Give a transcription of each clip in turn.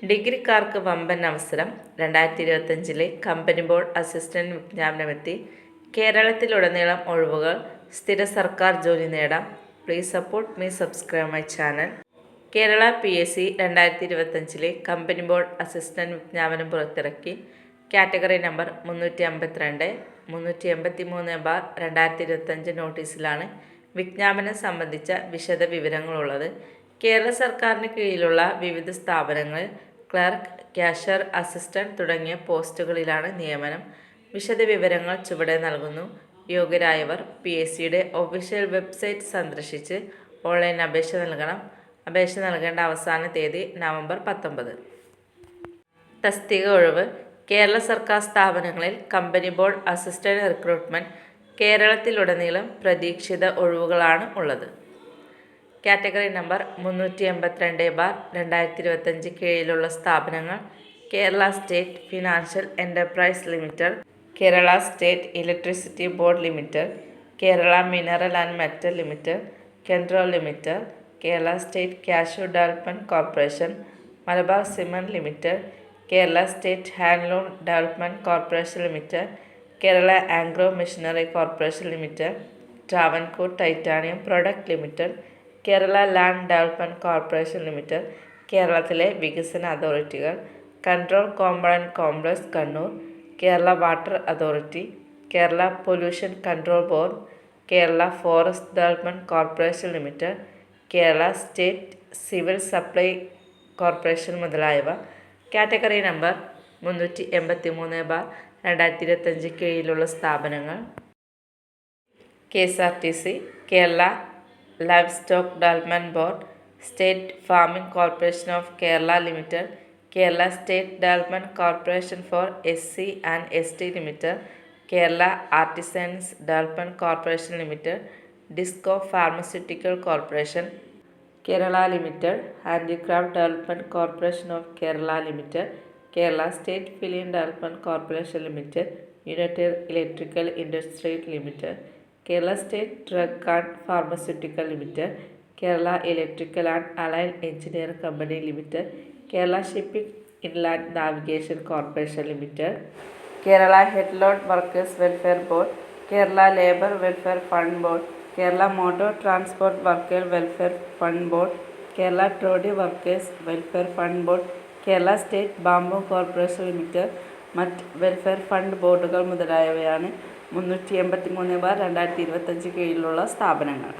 ഡിഗ്രിക്കാർക്ക് വമ്പൻ അവസരം. 2025 company board assistant വിജ്ഞാപനമെത്തി. കേരളത്തിലുടനീളം ഒഴിവുകൾ. സ്ഥിര സർക്കാർ ജോലി നേടാം. Please support me, subscribe my channel. Kerala PSC 2025 company board assistant വിജ്ഞാപനം പുറത്തിറക്കി. കാറ്റഗറി നമ്പർ 352 383/2025 നോട്ടീസിലാണ് വിജ്ഞാപനം സംബന്ധിച്ച വിശദ വിവരങ്ങളുള്ളത്. കേരള സർക്കാരിന് കീഴിലുള്ള വിവിധ സ്ഥാപനങ്ങളിൽ ക്ലർക്ക്, ക്യാഷ്യർ, അസിസ്റ്റന്റ് തുടങ്ങിയ പോസ്റ്റുകളിലാണ് നിയമനം. വിശദ വിവരങ്ങൾ ചുവടെ നൽകുന്നു. യോഗ്യരായവർ PSCയുടെ ഒഫീഷ്യൽ വെബ്സൈറ്റ് സന്ദർശിച്ച് ഓൺലൈൻ അപേക്ഷ നൽകണം. അപേക്ഷ നൽകേണ്ട അവസാന തീയതി നവംബർ 19. തസ്തിക ഒഴിവ്. കേരള സർക്കാർ സ്ഥാപനങ്ങളിൽ കമ്പനി ബോർഡ് അസിസ്റ്റന്റ് റിക്രൂട്ട്മെന്റ്. കേരളത്തിലുടനീളം പ്രതീക്ഷിത ഒഴിവുകളാണ് ഉള്ളത്. കാറ്റഗറി നമ്പർ 382/2025 കീഴിലുള്ള സ്ഥാപനങ്ങൾ: Kerala state financial enterprise limited, Kerala state electricity board limited, Kerala mineral and metal limited, കെൻട്രോൾ limited, Kerala state cashew development corporation, Malabar cement limited, Kerala state handloom development corporation limited, Kerala agro machinery corporation limited, Travancore titanium product limited, Kerala land development corporation limited, കേരളത്തിലെ വികസന അതോറിറ്റികൾ: control component complex Kannur, Kerala water authority, Kerala pollution control board, Kerala forest development corporation limited, Kerala state civil supply corporation മുതലായവ. Category number 383/2025 കീഴിലുള്ള സ്ഥാപനങ്ങൾ: KSRTC, Kerala live stock development board, state farming corporation of Kerala limited, Kerala state development corporation four SC and ST limited, Kerala artisans development corporation limited, disco pharmaceutical corporation Kerala limited, handicraft development corporation of Kerala limited, Kerala state film development corporation limited, United electrical industries limited, Kerala state drug and pharmaceutical limited, Kerala electrical and allied engineering company limited, Kerala shipping inland navigation corporation limited, Kerala head load workers welfare board, Kerala labour welfare fund board, Kerala motor transport workers welfare fund board, Kerala trolley workers welfare fund board, Kerala state bamboo corporation limited, മറ്റ് welfare fund ബോർഡുകൾ മുതലായവയാണ് 383/2025 കീഴിലുള്ള സ്ഥാപനങ്ങൾ.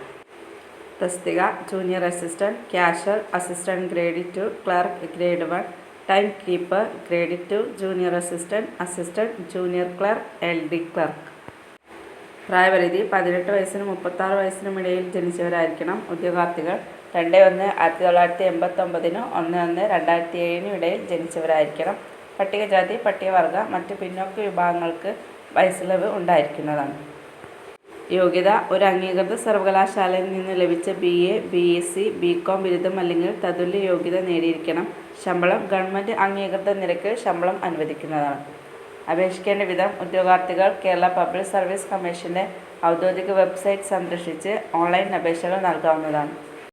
തസ്തിക: junior assistant, cashier, assistant grade 2, clerk grade 1, time keeper grade 2, junior assistant, assistant, junior clerk, LD clerk. പ്രായപരിധി 18 വയസ്സിനും 36 വയസ്സിനും ഇടയിൽ ജനിച്ചവരായിരിക്കണം. ഉദ്യോഗാർത്ഥികൾ 2/1/1989 1/1/2007 ഇടയിൽ ജനിച്ചവരായിരിക്കണം. പട്ടികജാതി, പട്ടികവർഗ, മറ്റ് പിന്നോക്ക വിഭാഗങ്ങൾക്ക് വയസ്സിളവ് ഉണ്ടായിരിക്കുന്നതാണ്. യോഗ്യത: ഒരു അംഗീകൃത സർവകലാശാലയിൽ നിന്ന് ലഭിച്ച BA, BSc, BCom ബിരുദം അല്ലെങ്കിൽ തതുല്യ യോഗ്യത നേടിയിരിക്കണം. ശമ്പളം: ഗവൺമെന്റ് അംഗീകൃത നിരക്കിൽ ശമ്പളം അനുവദിക്കുന്നതാണ്. അപേക്ഷിക്കേണ്ട വിധം: ഉദ്യോഗാർത്ഥികൾ കേരള പബ്ലിക് സർവീസ് കമ്മീഷന്റെ ഔദ്യോഗിക വെബ്സൈറ്റ് സന്ദർശിച്ച് ഓൺലൈൻ അപേക്ഷകൾ നൽകാവുന്നതാണ്.